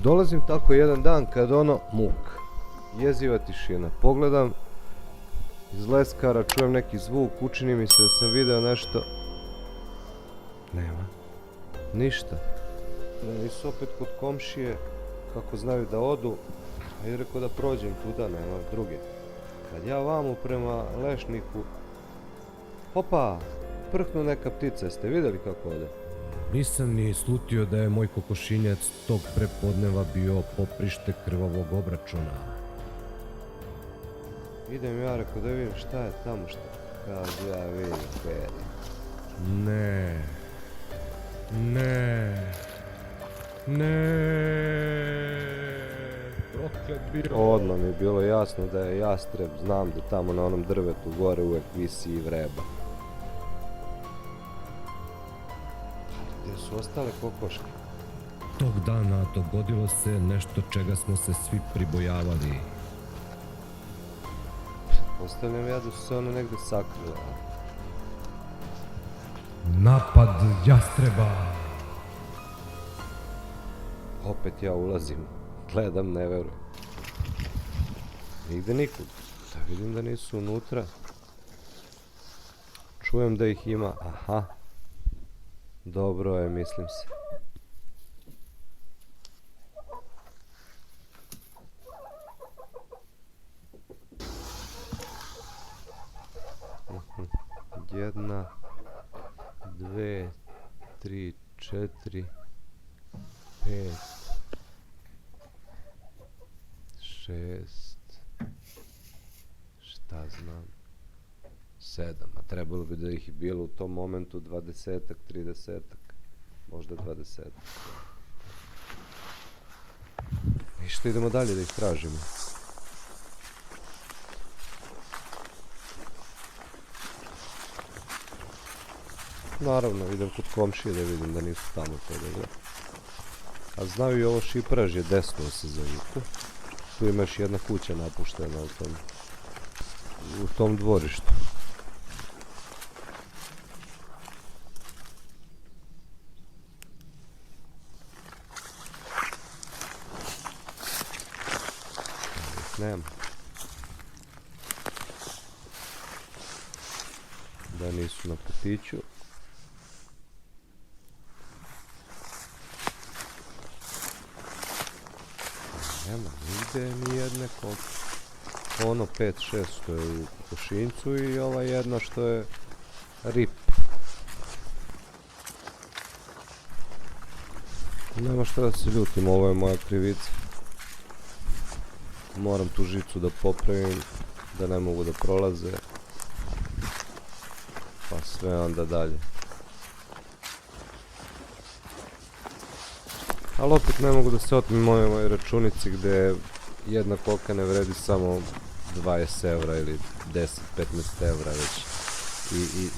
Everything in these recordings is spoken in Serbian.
Dolazim tako jedan dan kad ono muk, jeziva tišina, pogledam iz leskara, čujem neki zvuk, učini mi se da sam video nešto, nema, ništa. Da nisu opet kod komšije, kako znaju da odu, ajde rekao da prođem tuda, nema druge. Kad ja vamo prema lešniku, opa, prhnu neka ptica, jeste vidjeli kako ode? Nisam ni slutio da je moj kokošinjac tog prepodneva bio poprište krvavog obračuna. Idem ja, rekao da vidim šta je tamo šta. Kaže ja vidim peri. Ne. Ne. Ne. Proklet bio. Odmah mi je bilo jasno da je jastreb, znam da tamo na onom drvetu gore uvek visi i vreba. Gdje su ostale kokoške? Tog dana dogodilo se nešto čega smo se svi pribojavali. Ostavljam ja da su se one negde sakrile. Napad jastreba. Opet ja ulazim, gledam, ne verujem. Nigde nikud. Da vidim da nisu unutra. Čujem da ih ima, aha. Dobro je, mislim se. Jedna, dve, tri, četiri, pet, šest, šta znam, 7, a trebalo bi da ih je bilo u tom momentu 20-ak, 30-ak, možda 20-ak. Ništa, idemo dalje da ih tražimo. Naravno, idem kod komšije da vidim da nisu tamo toga. A znaju i ovo šipražje, desno se zaviku. Tu ima još jedna kuća napuštena u tom dvorištu. Nema. Da nisu na putiću. Nema nigde ni jedne koke. Ono 5-6 što je u kokošinjcu i ova jedna što je rip. Nema što da se ljutim, ovo je moja krivica. Moram tu žicu da popravim, da ne mogu da prolaze. Pa sve onda dalje. Ali opet ne mogu da se otmem mojoj računici gdje jedna koka ne vredi samo 20 evra ili 10-15 evra već.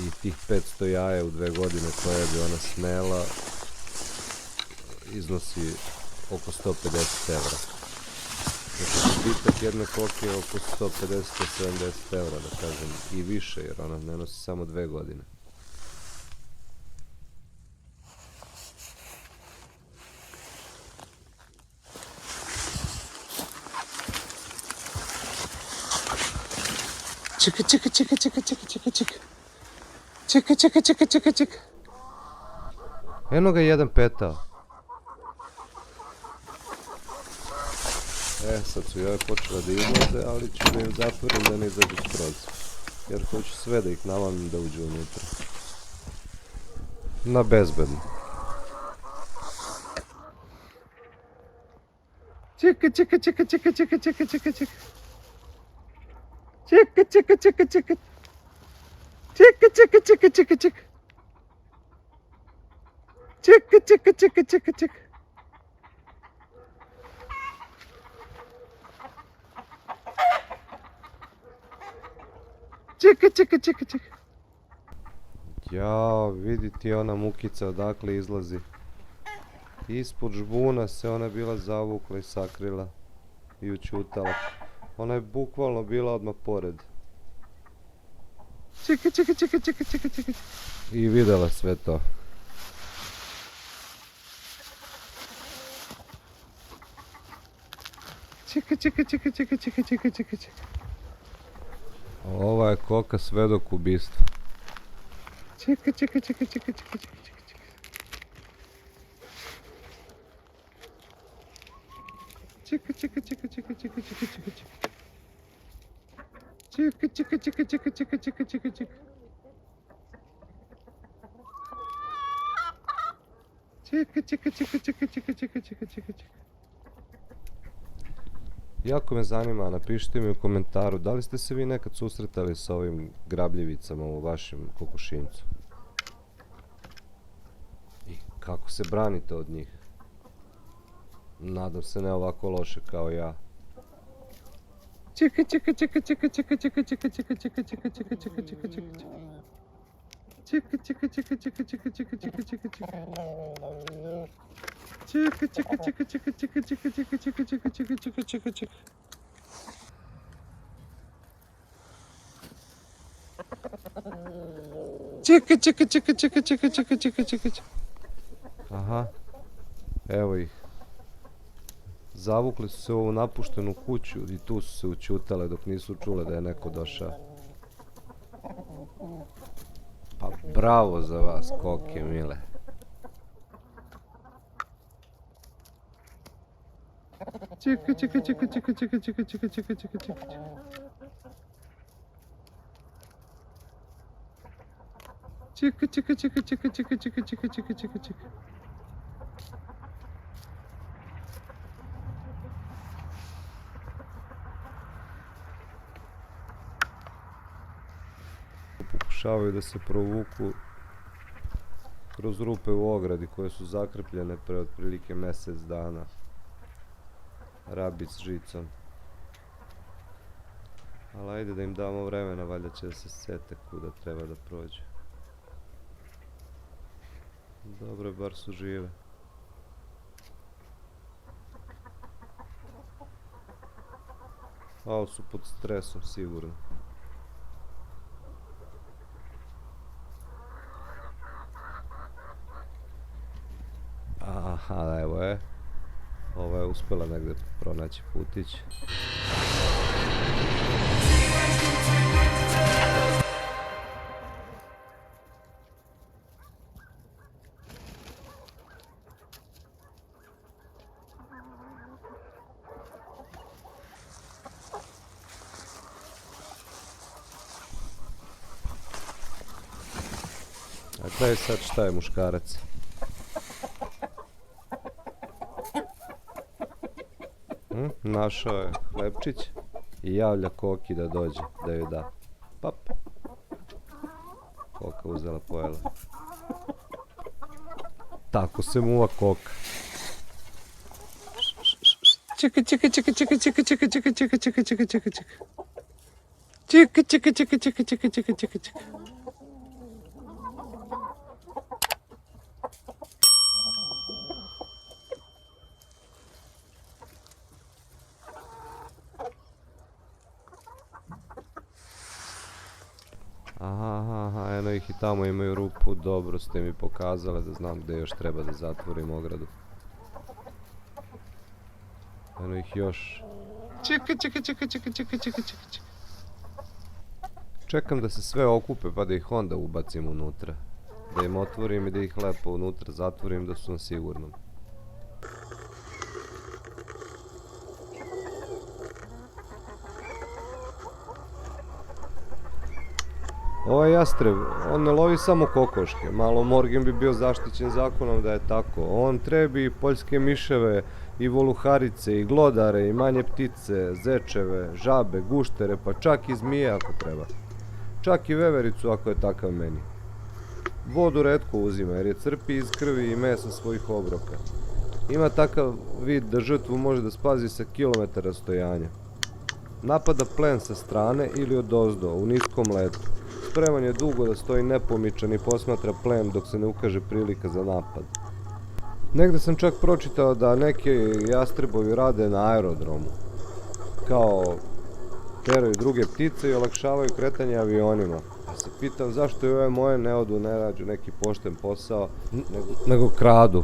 I tih 500 jaja u 2 godine koje bi ona snela iznosi oko 150 evra. Znači bitak jedne koke je oko 150-170 evra, da kažem, i više, jer ona ne nosi samo 2 godine. Čekaj. Čekaj. Eno ga jedan petao. Sad su joj počela da izlaze, ali ću da im zatvorim da ne izađu skroz. Jer hoću sve da ih navalim da uđu unutra. Na bezbedno. Čekaj. Jao, vidi ti ona mukica odakle izlazi. Ispod žbuna se ona bila zavukla i sakrila i učutala. Ona je bukvalno bila odmah pored. Čekaj. I videla sve to. Čekaj, čekaj, čekaj, čekaj, čekaj, čekaj, čekaj, čekaj. Ova je koka svedok ubistva. Čekaj, čekaj, čekaj, čekaj, čekaj, čekaj, čekaj, čekaj. Čekaj, čekaj, čekaj, čekaj, čekaj, čekaj, čekaj, čekaj. Čekaj, čekaj, čekaj, čekaj, čekaj, čekaj, čekaj, čekaj. Čekaj, čekaj, čekaj, čekaj, čekaj, čekaj, čekaj, čekaj, čekaj. Jako me zanima, napišite mi u komentaru da li ste se vi nekad susretali sa ovim grabljivicama u vašem kokošinjcu. I kako se branite od njih. Nadam se ne ovako loše kao ja. Čekaj, čekaj, čekaj, čekaj, čekaj, čekaj, čekaj, čekaj, čekaj, čekaj, čekaj, čekaj, čekaj, čekaj, čekaj. Čekaj, čekaj, čekaj, čekaj, čekaj, čekaj, čekaj, čekaj, čekaj. Čekaj, čekaj, čekaj, čekaj, čekaj, čekaj, čekaj, čekaj, čekaj, čekaj, čekaj, čekaj, čekaj. Čekaj, čekaj, čekaj, čekaj, čekaj, čekaj, čekaj, čekaj, čekaj. Aha, evo ih. Zavukli su se u ovu napuštenu kuću i tu su se učutale dok nisu čule da je neko došao. Pa bravo za vas, koke mile. Čekaj, čekaj, čekaj, čekaj, čekaj, čekaj, čekaj, čekaj, čekaj, čekaj. Čekaj, čekaj, čekaj, čekaj, čekaj, čekaj, čekaj, čekaj, čekaj, čekaj. Pokušavaju da se provuku kroz rupe u ogradi koje su zakrpljene pre otprilike mjesec dana. Rabić s žicom. Ali ajde da im damo vremena, valjda će da se sete kuda treba da prođe. Dobro, bar su žive. Ovo su pod stresom, sigurno. Aha, evo je. Ova je uspjela negdje pronaći putić. A gledaj sad šta je muškarac. Našao je hlebčić i javlja koki da dođe, da joj da. Pap. Koka uzela, pojela. Tako se muva koka. Čekaj, čekaj, čekaj, čekaj, čekaj, čekaj, čekaj, čekaj, čekaj, čekaj, čekaj, čekaj. Čekaj, čekaj, čekaj, čekaj, čekaj, čekaj, čekaj, čekaj. Aha, eno ih i tamo imaju rupu, dobro ste mi pokazale da znam gdje još treba da zatvorim ogradu. Eno ih još. Čekaj, čekaj, čekaj, čekaj, čekaj, čekaj, čekaj. Čekam da se sve okupe pa da ih onda ubacim unutra. Da im otvorim i da ih lepo unutra zatvorim da su na sigurnom. Ovaj jastreb, on ne lovi samo kokoške, malo Morgan bi bio zaštićen zakonom da je tako. On trebi i poljske miševe, i voluharice, i glodare, i manje ptice, zečeve, žabe, guštere, pa čak i zmije ako treba. Čak i vevericu ako je takav meni. Vodu retko uzima jer je crpi iz krvi i mesa svojih obroka. Ima takav vid da žrtvu može da spazi sa kilometara rastojanja. Napada plen sa strane ili odozdo, u niskom letu. Spreman je dugo da stoji nepomičan i posmatra plen dok se ne ukaže prilika za napad. Negde sam čak pročitao da neki jastrebovi rade na aerodromu. Kao teraju druge ptice i olakšavaju kretanje avionima. Ja se pitam zašto i ove moje ne odu, ne rađu neki pošten posao, nego kradu.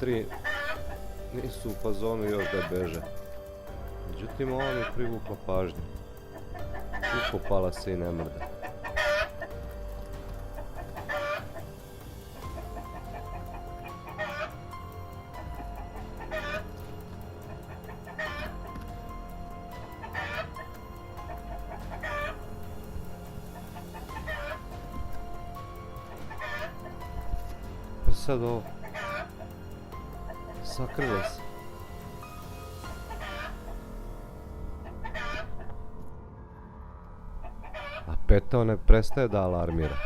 3 nisu u fazonu još da beže. Međutim, ova mi privukla pažnju. Ukopala se i ne mrda. Pa sad ovo. Sakrile se. A petao ne prestaje da alarmira.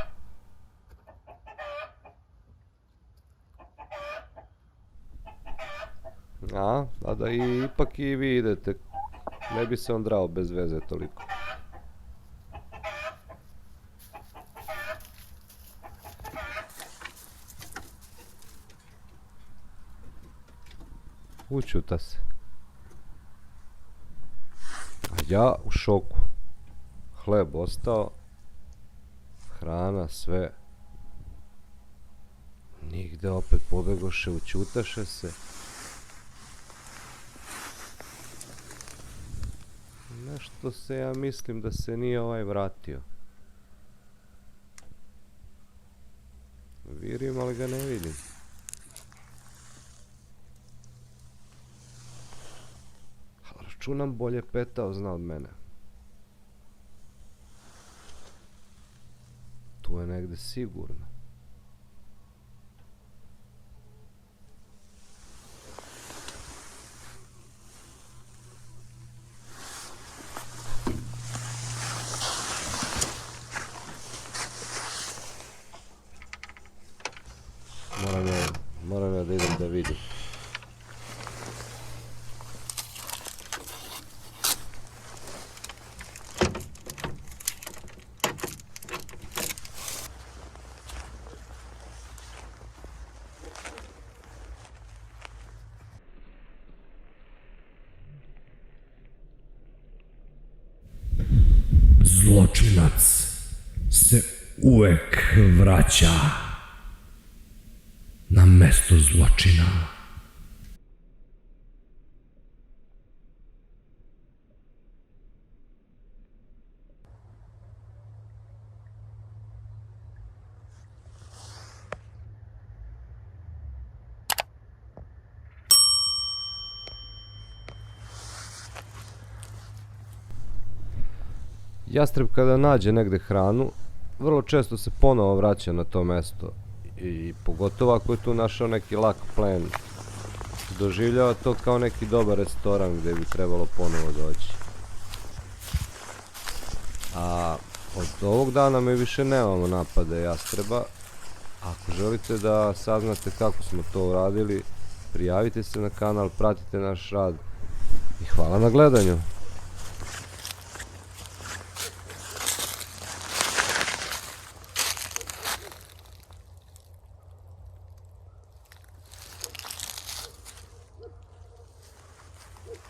A da ipak i vi idete. Ne bi se on drao bez veze toliko. Učuta se. A ja u šoku. Hleb ostao. Hrana, sve. Nigde opet pobegoše, učutaše se. Nešto se ja mislim da se nije ovaj vratio. Virim, ali ga ne vidim. Računam bolje petao zna od mene. Tu je negde sigurno. Moram ja da idem da vidim. Zločinac se uvek vraća na mesto zločina. Jastreb kada nađe negde hranu, vrlo često se ponovo vraća na to mesto. I pogotovo ako je tu našao neki lak plen, doživljava to kao neki dobar restoran gdje bi trebalo ponovo doći. A od ovog dana mi više nemamo napade jastreba. Ako želite da saznate kako smo to uradili, prijavite se na kanal, pratite naš rad i hvala na gledanju.